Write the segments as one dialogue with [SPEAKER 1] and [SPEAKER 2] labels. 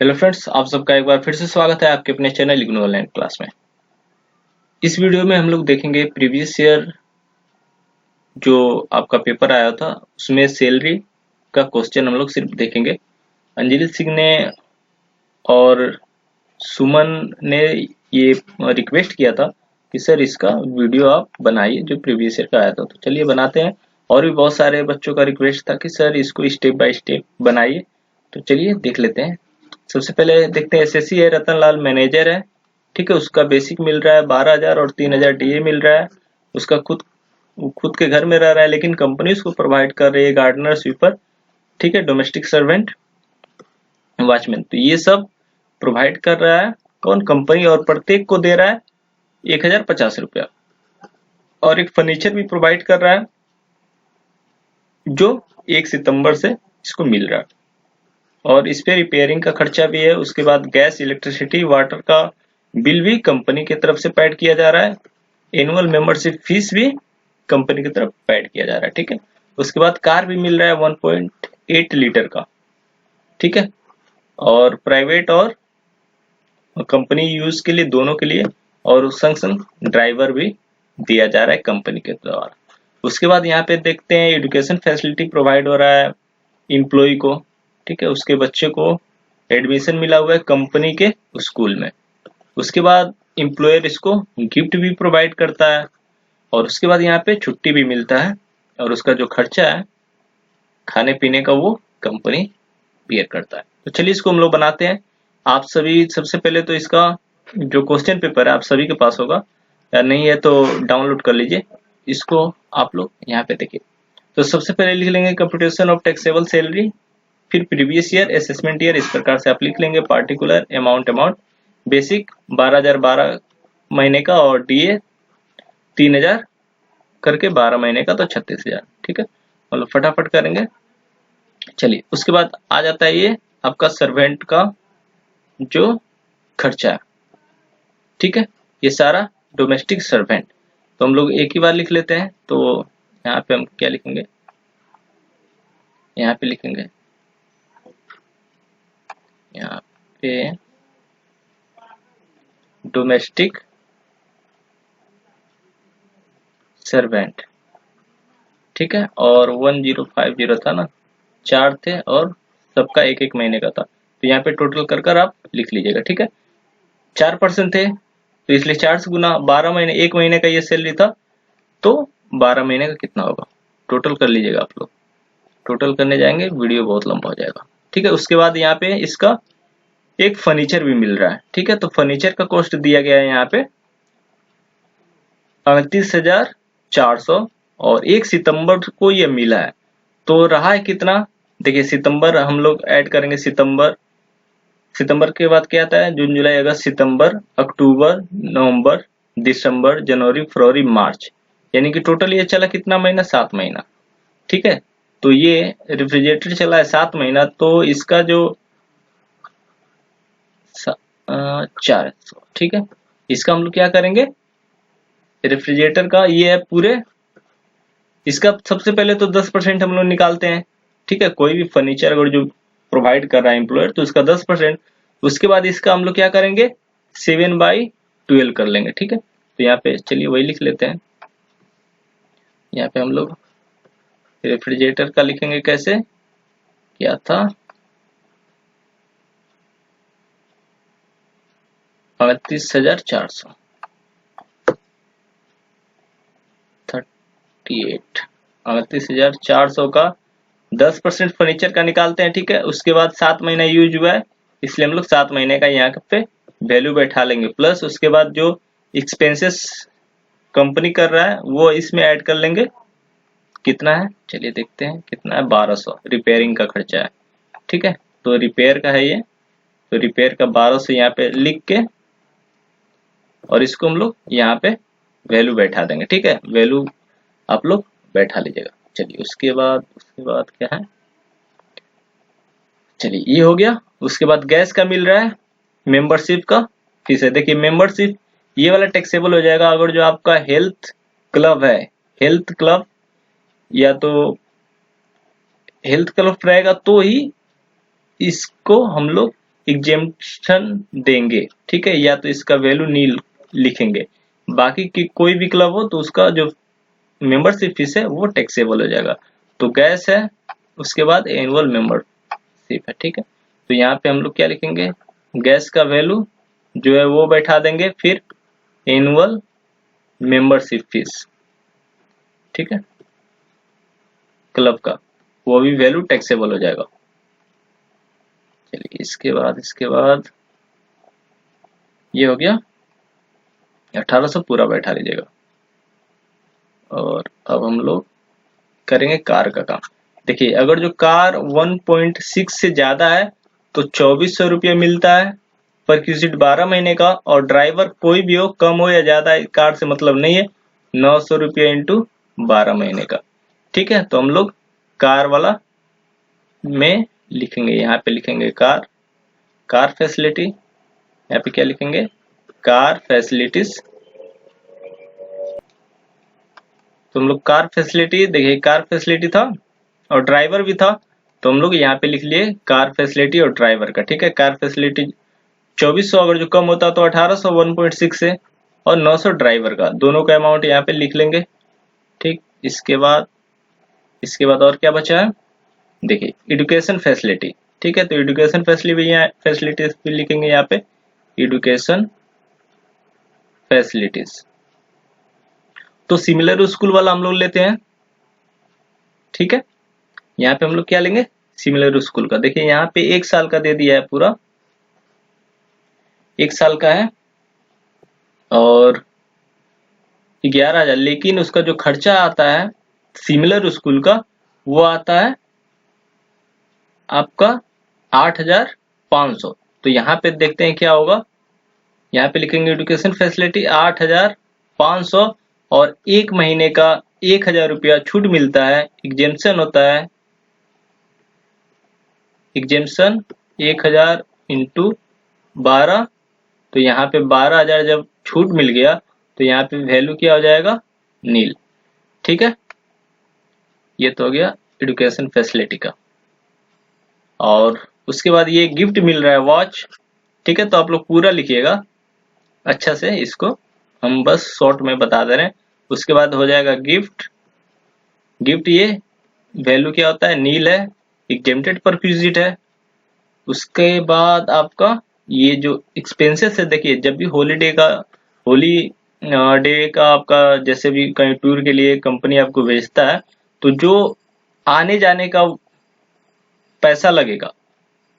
[SPEAKER 1] Hello friends, आप सबका एक बार फिर से स्वागत है आपके अपने चैनल इग्नू ऑनलाइन क्लास में। इस वीडियो में हम लोग देखेंगे प्रीवियस ईयर जो आपका पेपर आया था उसमें सैलरी का क्वेश्चन हम लोग सिर्फ देखेंगे। अंजलि सिंह ने और सुमन ने ये रिक्वेस्ट किया था कि सर इसका वीडियो आप बनाइए जो प्रीवियस ईयर का आया था, तो चलिए बनाते हैं। और भी बहुत सारे बच्चों का रिक्वेस्ट था कि सर इसको स्टेप बाय स्टेप बनाइए, तो चलिए देख लेते हैं। सबसे पहले देखते हैं एसएससी है, रतन लाल मैनेजर है, ठीक है। उसका बेसिक मिल रहा है 12,000 और 3,000 डीए मिल रहा है। उसका खुद के घर में रह रहा है, लेकिन कंपनी उसको प्रोवाइड कर रही है गार्डनर, स्वीपर, ठीक है, डोमेस्टिक सर्वेंट, वॉचमैन। तो ये सब प्रोवाइड कर रहा है कौन? कंपनी। और प्रत्येक को दे रहा है 1,050 रुपया। और एक फर्नीचर भी प्रोवाइड कर रहा है जो 1 सितंबर से इसको मिल रहा है। और इस पे रिपेयरिंग का खर्चा भी है। उसके बाद गैस, इलेक्ट्रिसिटी, वाटर का बिल भी कंपनी की तरफ से पेड किया जा रहा है। एनुअल मेंबरशिप फीस भी कंपनी की तरफ पेड किया जा रहा है, ठीक है। उसके बाद कार भी मिल रहा है 1.8 लीटर का, ठीक है। और प्राइवेट और कंपनी यूज के लिए, दोनों के लिए। और संग संग ड्राइवर भी दिया जा रहा है कंपनी के द्वारा। उसके बाद यहाँ पे देखते हैं एजुकेशन फैसिलिटी प्रोवाइड हो रहा है इम्प्लॉय को, ठीक है। उसके बच्चे को एडमिशन मिला हुआ है कंपनी के स्कूल में। उसके बाद एम्प्लॉयर इसको गिफ्ट भी प्रोवाइड करता है। और उसके बाद यहाँ पे छुट्टी भी मिलता है। और उसका जो खर्चा है खाने पीने का वो कंपनी बियर करता है। तो चलिए इसको हम लोग बनाते हैं। आप सभी सबसे पहले तो इसका जो क्वेश्चन पेपर है आप सभी के पास होगा, या नहीं है तो डाउनलोड कर लीजिए। इसको आप लोग यहाँ पे देखिए। तो सबसे पहले लिख लेंगे कंप्यूटेशन ऑफ टैक्सेबल सैलरी, फिर प्रीवियस ईयर, असेसमेंट ईयर, इस प्रकार से आप लिख लेंगे। पार्टिकुलर अमाउंट, बेसिक 12,012 महीने का, और डीए 3,000 करके 12 महीने का, तो 36,000, ठीक है। मतलब फटाफट करेंगे। चलिए उसके बाद आ जाता है ये आपका सर्वेंट का जो खर्चा है, ठीक है। ये सारा डोमेस्टिक सर्वेंट, तो हम लोग एक ही बार लिख लेते हैं। तो यहाँ पे हम क्या लिखेंगे? यहाँ पे लिखेंगे, यहाँ पे डोमेस्टिक सर्वेंट, ठीक है। और 1050 था ना, 4 थे और सबका 1-1 महीने का था। तो यहाँ पे टोटल कर आप लिख लीजिएगा, ठीक है। 4% थे तो इसलिए 4 से गुना 12 महीने, 1 महीने का ये सैलरी था, तो 12 महीने का कितना होगा टोटल कर लीजिएगा आप लोग। टोटल करने जाएंगे वीडियो बहुत लंबा हो जाएगा, ठीक है। उसके बाद यहाँ पे इसका एक फर्नीचर भी मिल रहा है, ठीक है। तो फर्नीचर का कॉस्ट दिया गया है यहाँ पे 38,400, और 1 सितंबर को ये मिला है। तो रहा है कितना? देखिए सितंबर हम लोग ऐड करेंगे। सितंबर के बाद क्या आता है? जून, जुलाई, अगस्त, सितंबर, अक्टूबर, नवंबर, दिसंबर, जनवरी, फरवरी, मार्च, यानी कि टोटल ये चला कितना महीना? 7 महीना, ठीक है। तो ये रेफ्रिजरेटर चला है 7 महीना, तो इसका जो 400, ठीक है। इसका हम लोग क्या करेंगे? रेफ्रिजरेटर का ये है पूरे, इसका सबसे पहले तो 10% हम लोग निकालते हैं, ठीक है। कोई भी फर्नीचर अगर जो प्रोवाइड कर रहा है एम्प्लॉयर, तो इसका 10%। उसके बाद इसका हम लोग क्या करेंगे? 7/12 कर लेंगे, ठीक है। तो यहाँ पे चलिए वही लिख लेते हैं। यहाँ पे हम लोग रेफ्रिजरेटर का लिखेंगे कैसे? क्या था? 38,400, 38,400 का 10% फर्नीचर का निकालते हैं, ठीक है। उसके बाद 7 महीना यूज हुआ है, इसलिए हम लोग 7 महीने का यहाँ पे वैल्यू बैठा लेंगे। प्लस उसके बाद जो एक्सपेंसेस कंपनी कर रहा है वो इसमें ऐड कर लेंगे। कितना है चलिए देखते हैं कितना है। 1200 रिपेयरिंग का खर्चा है, ठीक है। तो रिपेयर का है ये, तो रिपेयर का 1200 यहाँ पे लिख के, और इसको हम लोग यहाँ पे वैल्यू बैठा देंगे, ठीक है। वैल्यू आप लोग बैठा लीजिएगा। चलिए उसके बाद क्या है? चलिए ये हो गया। उसके बाद गैस का मिल रहा है, मेंबरशिप का फीस है। देखिए मेंबरशिप ये वाला टैक्सेबल हो जाएगा अगर जो आपका हेल्थ क्लब है, हेल्थ क्लब, या तो हेल्थ क्लब रहेगा तो ही इसको हम लोग एग्जेम्पशन देंगे, ठीक है, या तो इसका वैल्यू नील लिखेंगे। बाकी की कोई भी क्लब हो तो उसका जो मेंबरशिप फीस है वो टैक्सेबल हो जाएगा। तो गैस है, उसके बाद एनुअल मेंबरशिप है, ठीक है। तो यहाँ पे हम लोग क्या लिखेंगे, गैस का वैल्यू जो है वो बैठा देंगे, फिर एनुअल मेंबरशिप फीस, ठीक है, क्लब का वो भी वैल्यू टैक्सेबल हो जाएगा। चलिए इसके बाद ये हो गया 1800 पूरा बैठा लीजिएगा। और अब हम लोग करेंगे कार का काम। देखिए अगर जो कार 1.6 से ज्यादा है तो 2400 रुपया मिलता है पर क्यूजिट 12 महीने का, और ड्राइवर कोई भी हो, कम हो या ज्यादा, कार से मतलब नहीं है, 900 रुपया इंटू 12 महीने का, ठीक है। तो हम लोग कार वाला में लिखेंगे, यहाँ पे लिखेंगे कार फैसिलिटी, यहाँ पे क्या लिखेंगे, कार फैसिलिटीज। तो हम लोग कार फैसिलिटी, देखिए कार फैसिलिटी था और ड्राइवर भी था, तो हम लोग यहाँ पे लिख लिए कार फैसिलिटी और ड्राइवर का, ठीक है। कार फैसिलिटी 2400, अगर जो कम होता तो 1800 1.6 से, और 900 ड्राइवर का, दोनों का अमाउंट यहाँ पे लिख लेंगे, ठीक। इसके बाद और क्या बचा है, देखिए एजुकेशन फैसिलिटी, ठीक है। तो एजुकेशन फैसिलिटीज भी लिखेंगे यहाँ पे, एजुकेशन फैसिलिटीज। तो सिमिलर स्कूल वाला हम लोग लेते हैं, ठीक है। यहाँ पे हम लोग क्या लेंगे, सिमिलर स्कूल का। देखिए यहाँ पे 1 साल का दे दिया है, पूरा 1 साल का है और 11,000, लेकिन उसका जो खर्चा आता है सिमिलर स्कूल का वो आता है आपका 8,500। तो यहाँ पे देखते हैं क्या होगा, यहाँ पे लिखेंगे एजुकेशन फैसिलिटी 8,500 और 1 महीने का 1,000 रुपया छूट मिलता है, एग्जेम्पशन होता है, एग्जेम्पशन 1,000 इंटू 12। तो यहाँ पे 12,000 जब छूट मिल गया तो यहाँ पे वैल्यू क्या हो जाएगा, नील, ठीक है। ये तो हो गया एजुकेशन फैसिलिटी का। और उसके बाद ये गिफ्ट मिल रहा है वॉच, ठीक है। तो आप लोग पूरा लिखिएगा अच्छा से, इसको हम बस शॉर्ट में बता दे रहे हैं। उसके बाद हो जाएगा गिफ्ट ये वैल्यू क्या होता है, नील है, एग्जेम्प्टेड पर क्यूजिट है। उसके बाद आपका ये जो एक्सपेंसेस है, देखिए जब भी होली डे का आपका जैसे भी कहीं टूर के लिए कंपनी आपको भेजता है, तो जो आने जाने का पैसा लगेगा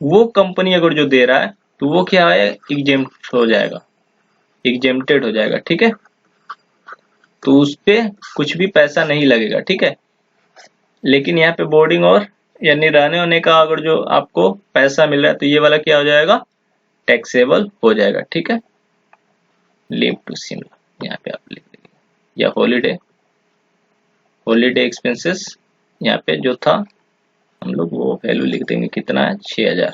[SPEAKER 1] वो कंपनी अगर जो दे रहा है तो वो क्या है, एग्जेम्प्ट हो जाएगा, एग्जेम्प्टेड हो जाएगा, ठीक है। तो उस पे कुछ भी पैसा नहीं लगेगा, ठीक है। लेकिन यहाँ पे बोर्डिंग और यानी रहने होने का अगर जो आपको पैसा मिल रहा है तो ये वाला क्या हो जाएगा, टैक्सेबल हो जाएगा, ठीक है। लीव टू शिमला यहाँ पे आप लिख दीजिए, या हॉलीडे एक्सपेंसेस यहाँ पे जो था हम लोग वो वैल्यू लिख देंगे, कितना है 6,000,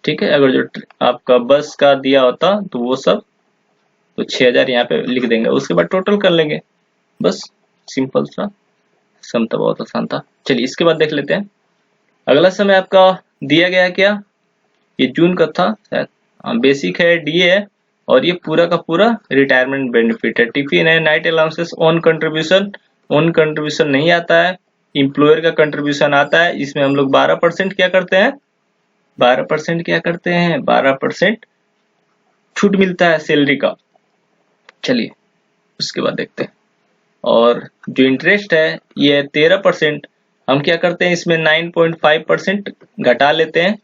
[SPEAKER 1] ठीक है। अगर जो आपका बस का दिया होता तो वो सब तो 6,000 यहाँ पे लिख देंगे। उसके बाद टोटल कर लेंगे, बस सिंपल सा सम था, बहुत आसान था। चलिए इसके बाद देख लेते हैं अगला समय आपका दिया गया क्या, ये जून का था शायद, बेसिक है, डीए है, और ये पूरा का पूरा रिटायरमेंट बेनिफिट है। टिफिन है, नाइट अलाउंसेस, ओन कंट्रीब्यूशन नहीं आता है, इंप्लॉयर का कंट्रीब्यूशन आता है। इसमें हम लोग 12% क्या करते हैं, 12% छूट मिलता है सैलरी का। चलिए उसके बाद देखते हैं। और जो इंटरेस्ट है ये 13%, हम क्या करते हैं इसमें 9.5% घटा लेते हैं,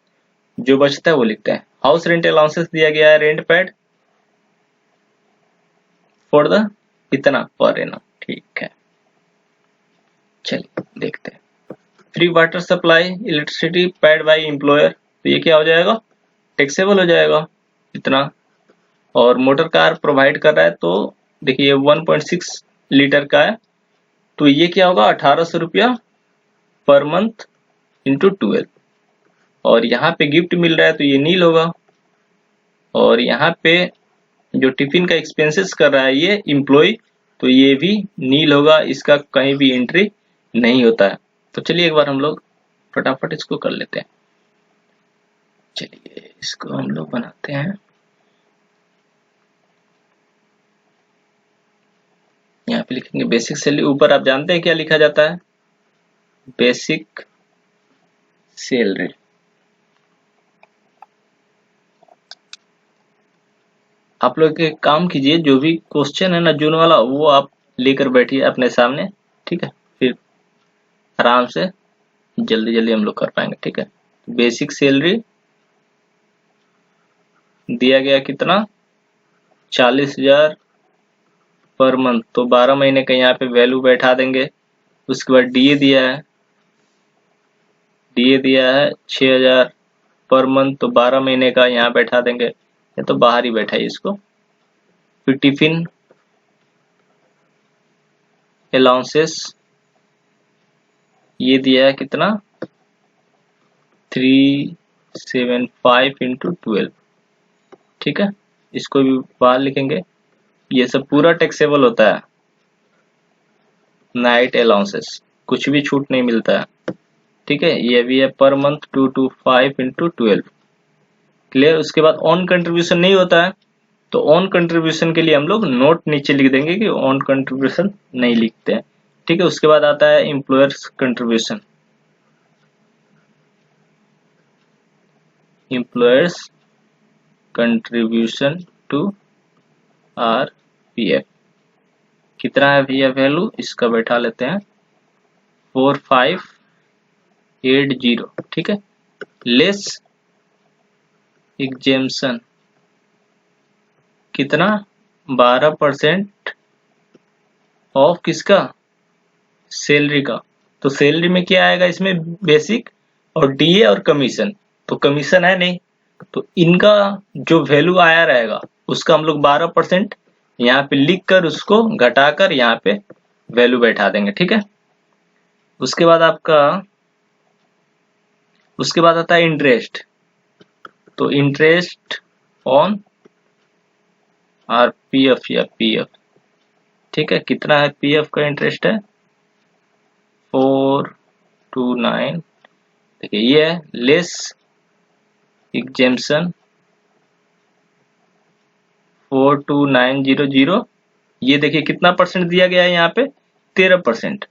[SPEAKER 1] जो बचता है वो लिखते हैं। हाउस रेंट अलाउंसेस दिया गया है, रेंट पेड फॉर द इतना पर एनम, ठीक है। चलिए देखते हैं। Free water supply electricity paid by employer, तो ये क्या हो जाएगा, टैक्सेबल हो जाएगा इतना। और मोटर कार प्रोवाइड कर रहा है, तो देखिए 1.6 लीटर का है, तो ये क्या होगा 1,800 रुपया पर मंथ इंटू 12। और यहाँ पे गिफ्ट मिल रहा है तो ये नील होगा। और यहाँ पे जो टिफिन का एक्सपेंसेस कर रहा है ये इम्प्लॉय, तो ये भी नील होगा, इसका कहीं भी एंट्री नहीं होता है। तो चलिए एक बार हम लोग फटाफट इसको कर लेते हैं। चलिए इसको हम लोग बनाते हैं, यहाँ पे लिखेंगे बेसिक सैलरी। ऊपर आप जानते हैं क्या लिखा जाता है, बेसिक सैलरी। आप लोग एक काम कीजिए, जो भी क्वेश्चन है ना जून वाला, वो आप लेकर बैठिए अपने सामने, ठीक है, फिर आराम से जल्दी जल्दी हम लोग कर पाएंगे, ठीक है। बेसिक सैलरी दिया गया कितना, 40,000 पर मंथ, तो 12 महीने का यहाँ पे वैल्यू बैठा देंगे। उसके बाद डीए दिया है, डीए दिया है 6,000 पर मंथ, तो 12 महीने का यहाँ बैठा देंगे, ये तो बाहर ही बैठा है इसको। फिर टिफिन अलाउंसेस ये दिया है कितना, 375 इंटू 12, ठीक है, इसको भी बाहर लिखेंगे। ये सब पूरा टैक्सेबल होता है। नाइट अलाउंसेस कुछ भी छूट नहीं मिलता है, ठीक है। ये भी है पर मंथ 225 इंटू 12, क्लियर। उसके बाद ऑन कंट्रीब्यूशन नहीं होता है, तो ऑन कंट्रीब्यूशन के लिए हम लोग नोट नीचे लिख देंगे कि ऑन कंट्रीब्यूशन नहीं लिखते हैं, ठीक है। उसके बाद आता है employers contribution, employers contribution to RPF, कितना है भैया वैल्यू, इसका बैठा लेते हैं 4580, ठीक है। लेस एग्जेम्पशन कितना, 12% ऑफ किसका, सैलरी का। तो सैलरी में क्या आएगा, इसमें बेसिक और डीए और कमीशन, तो कमीशन है नहीं, तो इनका जो वैल्यू आया रहेगा उसका हम लोग 12% यहाँ पे लिख कर उसको घटाकर यहाँ पे वैल्यू बैठा देंगे, ठीक है। उसके बाद आता है इंटरेस्ट, तो इंटरेस्ट ऑन आरपीएफ या पीएफ, ठीक है। कितना है पीएफ का इंटरेस्ट है 429, देखिए ये है लेस एग्जेम्पशन 42900, ये देखिए कितना परसेंट दिया गया है यहाँ पे, 13%।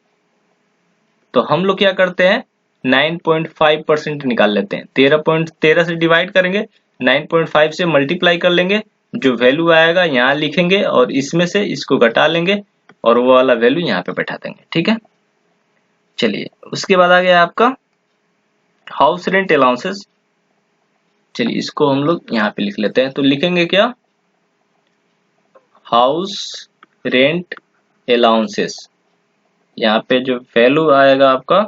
[SPEAKER 1] तो हम लोग क्या करते हैं, 9.5% निकाल लेते हैं, 13 से डिवाइड करेंगे, 9.5 से मल्टीप्लाई कर लेंगे, जो वैल्यू आएगा यहाँ लिखेंगे और इसमें से इसको घटा लेंगे और वो वाला वैल्यू यहाँ पे बैठा देंगे, ठीक है। चलिए उसके बाद आ गया आपका हाउस रेंट अलाउंसेस। चलिए इसको हम लोग यहाँ पे लिख लेते हैं, तो लिखेंगे क्या, हाउस रेंट अलाउंसेस, यहाँ पे जो वैल्यू आएगा आपका,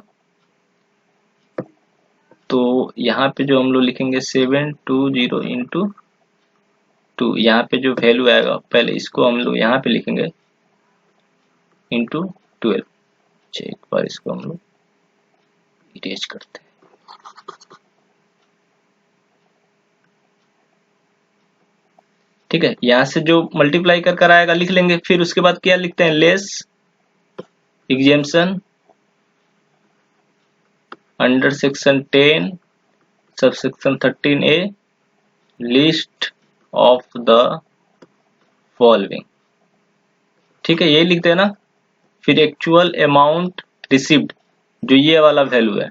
[SPEAKER 1] तो यहाँ पे जो हम लोग लिखेंगे 720 इंटू 2, यहाँ पे जो वैल्यू आएगा पहले इसको हम लोग यहाँ पे लिखेंगे इंटू 12। अच्छा एक बार इसको हम लोग इरेज करते हैं, ठीक है। यहाँ से जो मल्टीप्लाई कर आएगा लिख लेंगे, फिर उसके बाद क्या लिखते हैं, less exemption under section 10 sub section 13A list of the following, ठीक है, ये लिख देना। फिर एक्चुअल अमाउंट रिसीव्ड, जो ये वाला वैल्यू है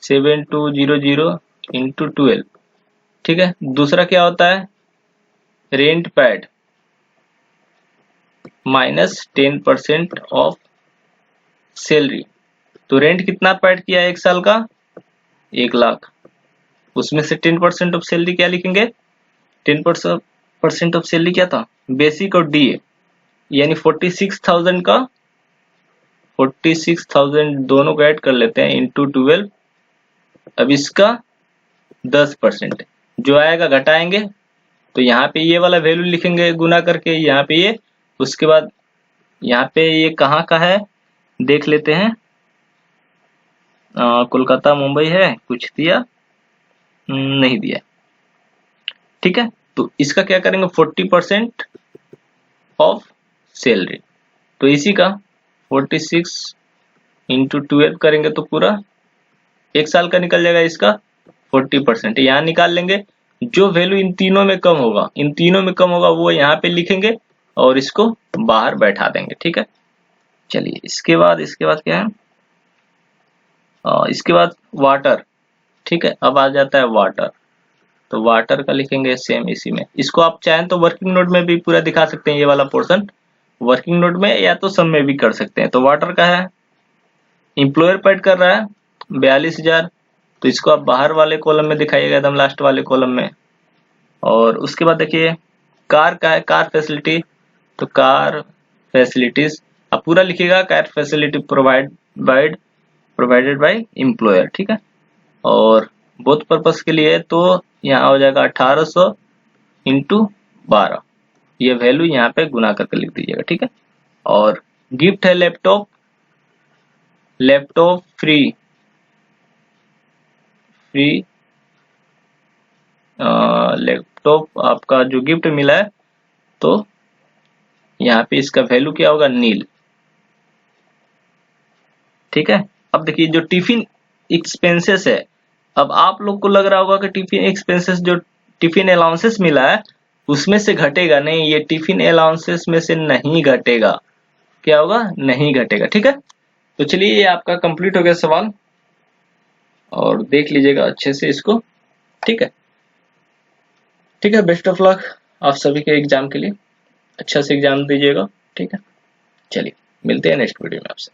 [SPEAKER 1] 7200 इंटू 12, ठीक है। दूसरा क्या होता है, rent pad minus 10% of salary, तो रेंट कितना पैड किया है 1 साल का, 1 लाख, उसमें से 10% ऑफ सैलरी क्या लिखेंगे, 10% ऑफ सैलरी क्या था, बेसिक और डीए, यानी 46,000 का 46,000 दोनों को ऐड कर लेते हैं इंटू 12। अब इसका 10% जो आएगा घटाएंगे, तो यहाँ पे ये वाला वैल्यू लिखेंगे गुना करके यहाँ पे ये, उसके बाद यहाँ पे ये कहाँ का है देख लेते हैं, कोलकाता मुंबई है, कुछ दिया नहीं दिया, ठीक है। तो इसका क्या करेंगे 40% ऑफ सैलरी, तो इसी का 46 इंटू 12 करेंगे तो पूरा 1 साल का निकल जाएगा, इसका 40% यहाँ निकाल लेंगे। जो वैल्यू इन तीनों में कम होगा, इन तीनों में कम होगा, वो यहाँ पे लिखेंगे और इसको बाहर बैठा देंगे। ठीक है, चलिए इसके बाद क्या है, इसके बाद वाटर। ठीक है, अब आ जाता है वाटर, तो वाटर का लिखेंगे सेम इसी में। इसको आप चाहें तो वर्किंग नोट में भी पूरा दिखा सकते हैं, ये वाला पोर्शन वर्किंग नोट में या तो सम में भी कर सकते हैं। तो वाटर का है, एम्प्लॉयर पेड कर रहा है 42,000, तो इसको आप बाहर वाले कॉलम में दिखाइएगा, एकदम लास्ट वाले कॉलम में। और उसके बाद देखिए कार का है, कार फैसिलिटी, तो कार फैसिलिटीज आप पूरा लिखिएगा, car facility provided by employer. ठीक है, और बोथ पर्पस के लिए तो यहाँ हो जाएगा 1800 इंटू 12, ये वैल्यू यहाँ पे गुना करके लिख दीजिएगा। ठीक है, और गिफ्ट है लैपटॉप, लैपटॉप फ्री लैपटॉप आपका जो गिफ्ट मिला है, तो यहाँ पे इसका वैल्यू क्या होगा, नील। ठीक है, अब देखिए जो टिफिन एक्सपेंसेस है, अब आप लोग को लग रहा होगा कि टिफिन एक्सपेंसेस जो टिफिन अलाउंसेस मिला है उसमें से घटेगा, नहीं, ये टिफिन अलाउंसेस में से नहीं घटेगा। क्या होगा, नहीं घटेगा। ठीक है, तो चलिए ये आपका कंप्लीट हो गया सवाल, और देख लीजिएगा अच्छे से इसको। ठीक है, ठीक है, बेस्ट ऑफ लक आप सभी के एग्जाम के लिए, अच्छा से एग्जाम दीजिएगा। ठीक है, चलिए मिलते हैं नेक्स्ट वीडियो में आपसे।